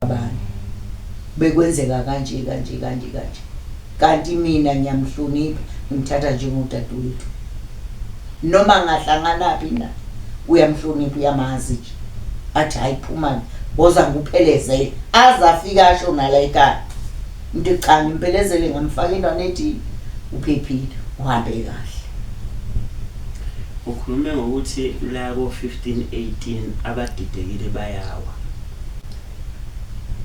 abani bekwenzeka kanje kanti mina ngiyamhlonipha ngimthatha njengodadewethu noma ngahlangana phi na uyamhlonipha uyamazi nje athi hayiphuma boza nguphelezele azafika asho nala ekhaya into cha ngimpelezele ngamfaka indwane ethi uphephile uhambe kahle. Ukhulume ngokuthi la ko 15-18 abadidekile bayawa.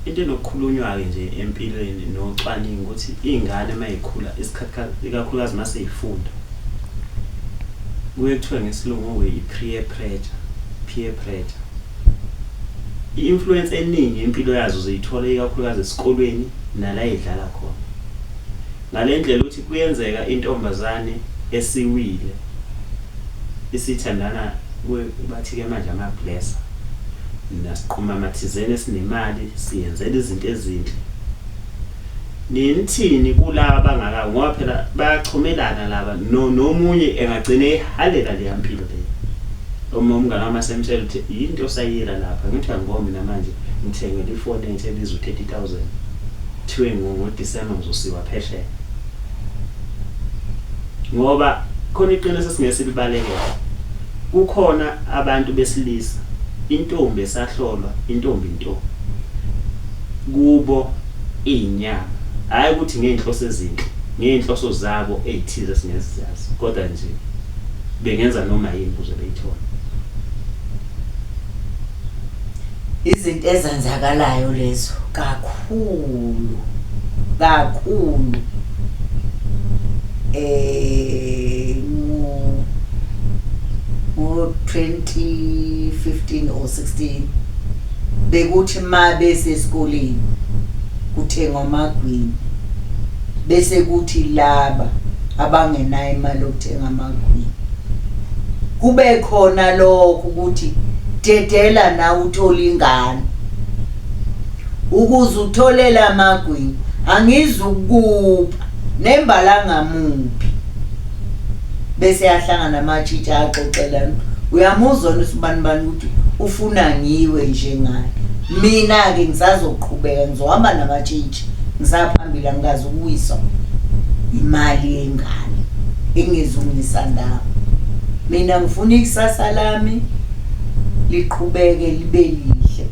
Into enokukhulunywa ke nje empilweni nocwaningo ukuthi izingane mayikhula isikhathi ikakhulukazi mase yifunda kuye kuthiwa ngesilungu peer pressure. I-influence eningi impilo yazo ziyithola ikakhulukazi esikolweni nala edlala khona. Ngalendlela ukuthi kuyenzeka intombazane esiwile isithandana bathi ke manje ama-blesser nasiqhuma amathizeni esinemali siyenzela izinto ezinhle. Nithini kulaba bangaka ngoba phela bayachumelana laba nomunye engagcina ehalela le yampilo le. Umngane wamasemtshela uthi into sayela lapha ngithi angibona mina manje ngithengele ifoni entsha ebiza u30,000 thiwe ngoDisemba ngizosiwa phesheya. Ngoba khona iqiniso singesibalekela kukhona abantu besilisa intombi esahlolwa intombi into kubo inyama hayi ukuthi ngeenhloso ezinhle ngeenhloso zabo ezithize singezizazi kodwa nje bengenza noma yini ukuze beyithola. Izinto ezenzakalayo lezo kakhulu ngo 2015 or 16 bekuthi ma bese esikoleni kuthengwa amagwini bese kuthi laba abangenayo imali yokuthenga amagwini kube khona lokho ukuthi dedela na uthola ingane ukuze utholela amagwini angizukupha nembalanga muphi bese yahlangana namatshitshi axoxela uyamuzwa usibani ukuthi ufuna ngiwe njengaye mina ke ngisazoqhubeka ngizohamba namatshitshi ngisaphambili angazi ukuyisa imali yengane engizungisa ndawo mina ngifuna ikusasa lami liqhubeke libe lihle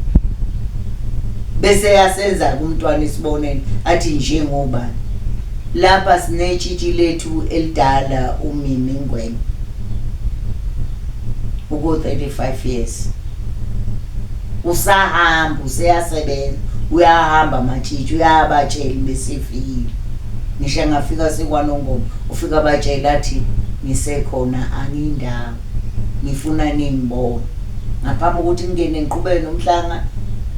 bese yasenza kumntwana isibonelo athi njengobani lapha sinetshitshi lethu elidala uMimi Ngwenya uko 35 years usahamba useyasebenza uyahamba amatshitshi uyabatshela besifikile ngisho ngafika sekwanongoma ufika abatshela athi ngisekhona angindawo ngifuna ningibone ngaphambi ukuthi ngene ngiqhubeke nomhlanga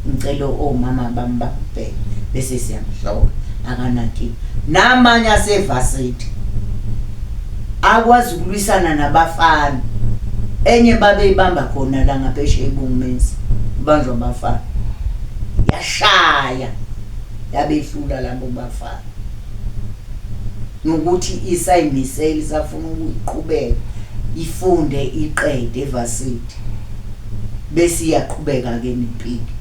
ngicela omama bami babheke bese siyamhlola akanaki namanye asevasithi akwazi ukulwisana nabafana enye babe ibamba khona la ngaphesheya eBungumenzi ubanjwa abafana yashaya yabehlula labo bafana ngokuthi isayimiseli safuna ukuyiqhubeka ifunde iqede evasithi bese iyaqhubeka ke nempilo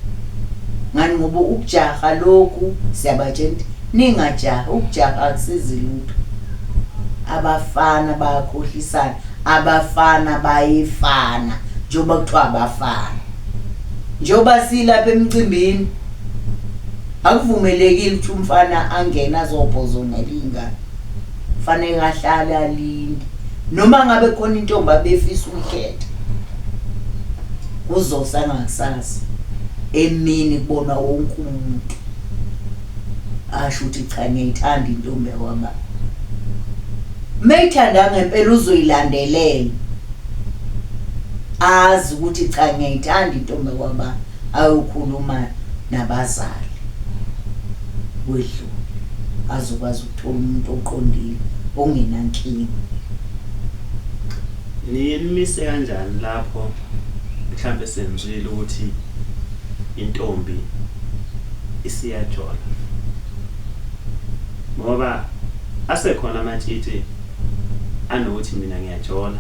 ngani ngoba ukujaha lokhu siyabatshela ningajaha ukujaha akusizi lutho abafana bayakhohlisana abafana bayifana njoba kuthiwa abafana njoba silapha emcimbini akuvumelekile ukuthi umfana angena azobhozongela ingane fanele ahlale alinde noma ngabe khona intombi abefisa ukukhetha kuzosanga kusasa emini kubona wonke umuntu asho ukuthi cha ngiyithanda intombi yakwaba mayithanda ngempela uzoyilandelela azi ukuthi cha ngiyithanda intombi yakwaba ayokhuluma nabazali wedlu azokwazi ukuthola umuntu oqondile ongenankinga. Niyimise kanjani lapho mhlambe senzwile ukuthi intombi isiyajola ngoba asekhona amatshitshi anokuthi mina ngiyajola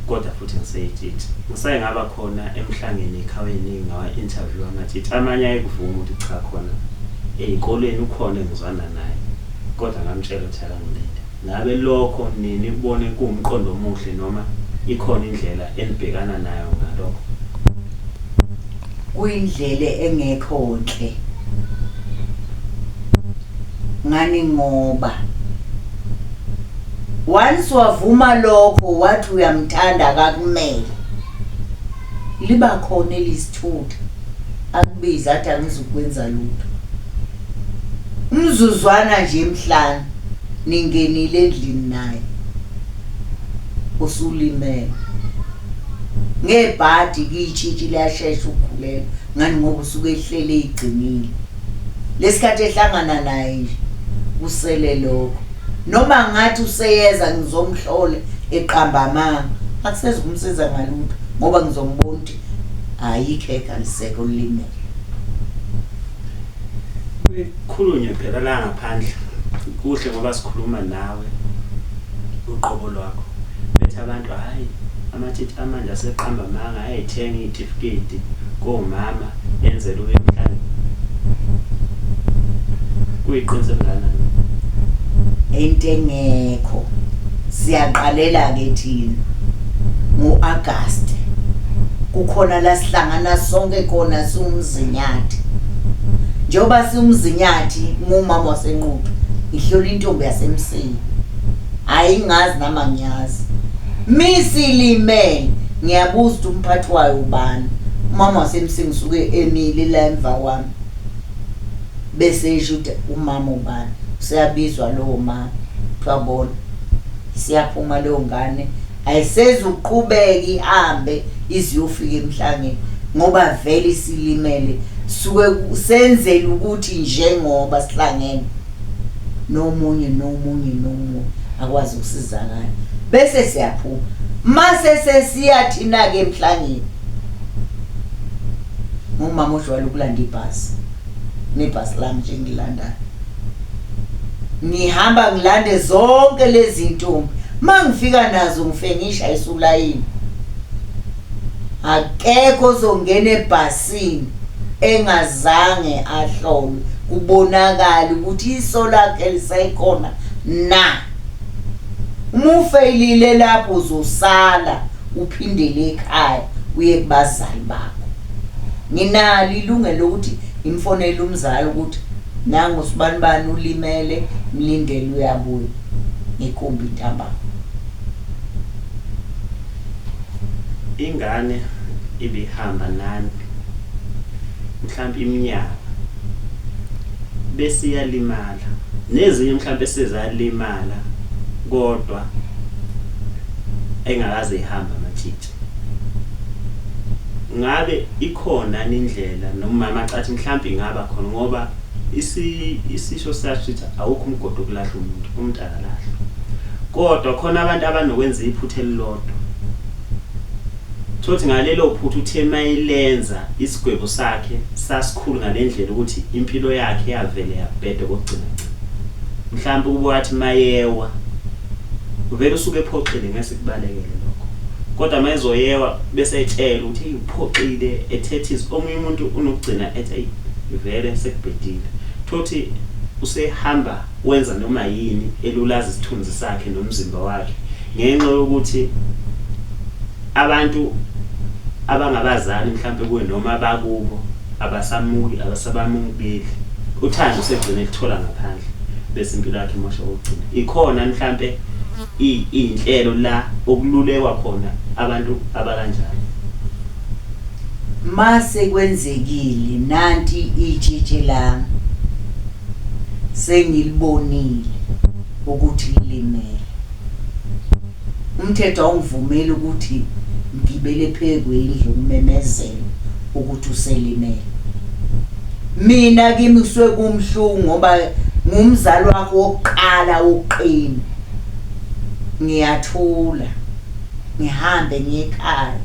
kodwa futhi ngiseyitshitshi ngisaye ngaba khona emhlangeni ekhaweni ngawa interview amatshitshi amanye ayekuvuma ukuthi cha khona ey'koleni ukhona engizwana naye kodwa ngamtshela ukuthi akangilinde ngabe lokho nini kubone kuwumqondo omuhle noma ikhona indlela enibhekana nayo ngalokho kuyindlela engekho nhle ngani ngoba once wavuma lokho wathi uyamthanda akakumele liba khona elisithutha akubiza athi angizukwenza lutho umzuzwana nje emhlanje ningenile endlini naye usulimele ngebhadi kuyitshitshi liyashesha ukukhulela ngani ngoba usuke ehlele igcinile lesikhathi ehlangana naye nje usele lokho noma ngathi useyeza ngizomhlola eqamba amanga akusezikumsiza ngalutho ngoba ngizombona ukuthi ayikho ekaliseko ulimele khulunywe phela la ngaphandle kuhle ngoba sikhuluma nawe uqobo lwakho bethe abantu hayi amatshitshi amanje aseqamba amanga ayithenga itifiketi komama enzele uye emhlanje kuyiqiniso kangakanani into engekho siyaqalela ke thina ngo-August kukhona la sihlangana sonke khona siwumzinyathi njengoba siwumzinyathi ngumama wasenquthu ihlola intombi yasemsini hayi ngazi nama ngiyazi misilimele ngiyabuza ukuthi umphathi wayo ubani umama wasemsini usuke emile la emva kwami bese esho ukuthi umama ubani siyabizwa lowo mama twabona siyaphuma leyo ngane ayisezuqhubeka ihambe iziyofika emhlangeni ngoba vele silimele suke senzele ukuthi njengoba sihlangene nomunye akwazi ukusizakala bese siyaphuma mase sesiyathina ke emhlangeni ngumama ojwayele ukulanda ibhasi nebhasi lami nje ngilanda ngihamba ngilande zonke lezi ntombi mangifika nazo ngifengisha isulayini akekho ozongena ebhasini engazange ahlolwe kubonakala ukuthi iso lakhe lisayikhona na uma ufeyilile lapho uzosala uphindele ekhaya uye kubazali bakho nginalo ilungelo lokuthi imfonele umzali ukuthi nangu sibanibani ulimele mlindele uyabuya ngikhomba intambama ingane ibihamba nani mhlawumbe iminyaka bese iyalimala nezinye mhlawumbe sezalimala kodwa engakaze ihamba amatshitshi ngabe ikhona indlela noma macathi mhlawumbe ingaba khona ngoba isisho sasithi awukho umgodo kulahla umuntu akalahlwa kodwa khona abantu abanokwenza iphutha elilodwa thothi ngalelo phutha uthe mayilenza isigwebo sakhe sasikhulu ngalendlela ukuthi impilo yakhe yavele yabhede kokugcina mhlawumbe kuba wathi mayewa uvele usuke ephoxile ngase kubalekele lokho kodwa mayezoyewa bese etshela ukuthi iphoxile ethethize omunye umuntu unokugcina ethi vele sekubhedile thothi usehamba wenza noma yini elulaza isithunzi sakhe nomzimba wakhe ngenxa yokuthi abantu abangabazali mhlawumbe kuwe noma abakubo abasabamukeli uthando segcine lithola ngaphandle bese impilo yakhe imosha ukugcina ikhona mhlawumbe inhlelo la okululekwa khona abantu abakanjalo mase kwenzekile nanti itshitshi lami sengilibonile ukuthi lilimele umthetho awungivumeli ukuthi ngibele phekwendlu umemezelo ukuthi uselimele mina kimi kuswe kumhlungu ngoba ngumzali wakho wokuqala wokuqina ngiyathula ngihambe ngiyekhaya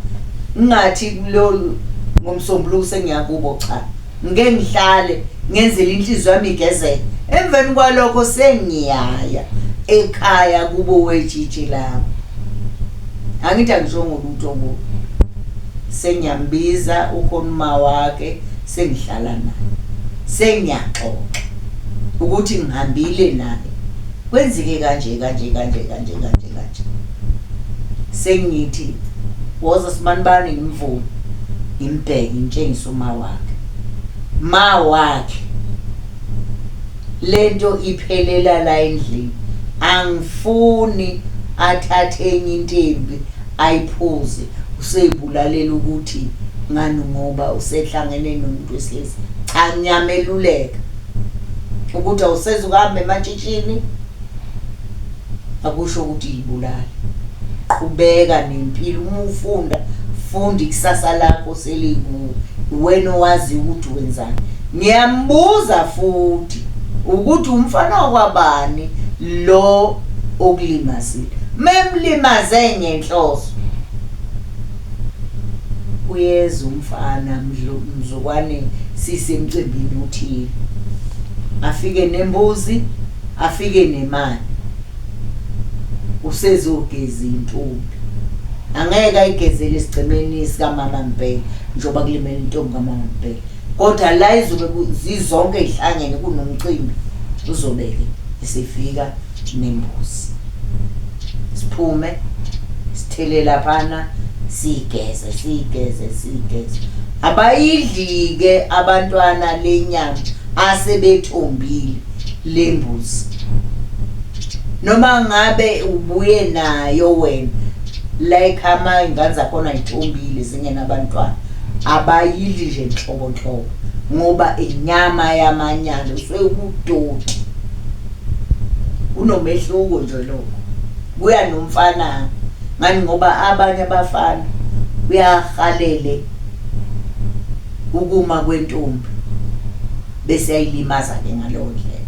ngathi kulolu ngomsombuluko sengiyakubo cha ngeke ngihlale ngenzele inhliziyo yami igezeke emveni kwalokho sengiyaya ekhaya kubo wetshitshi lami angithi angishongo lutho kuwo. Sengiyambiza ukhonuma wakhe, sengihlala naye, sengiyaxoxa ukuthi ngihambile naye, kwenzeke kanje kanje kanje kanje kanje kanje. Sengithi woza simanibani ngimvule ngimbheke ngitshengise uma wakhe, ma wakhe lento iphelela la endlini. Angifuni athathe enye intombi ayiphuze, useyibulalela ukuthi ngani ngoba usehlangene nomuntu wesilisa. Cha, ngiyameluleka ukuthi awuseze ukuhamba ematshitshini, akusho ukuthi yibulala. Qhubeka nempilo, uma ufunda funda ikusasa lakho selikuwe, wena owazi ukuthi wenzani. Ngiyambuza futhi ukuthi umfana wakwabani lo okulimazile, memlimaze ngenhloso. Uyeza umfana mzukwane sisemcimbini uthile, afike nembuzi, afike nemali, usezogeza intombi. Angeke ayigezele isigcemeni sikamama Mpela njengoba kulimela intombi kamama Mpela, kodwa la izobe zizonke ihlangene kunomcimbi, uzobeke isifika nembuzi. Siphume sithele laphana, sigeze sigeze sigeze. Abayidlike abantwana lenyama asebethombile lembuzi, noma ngabe ubuye nayo wena like ingane zakhona ayithombile zingena abantwana, abayidli nje nhlobo nhlobo ngoba inyama yamanyalo sekudoti. Unomehluko nje lokho, kuya nomfana ngani ngoba abanye abafana uyahalele ukuma kwentombi bese ayilimaza ke ngalowo ndlela.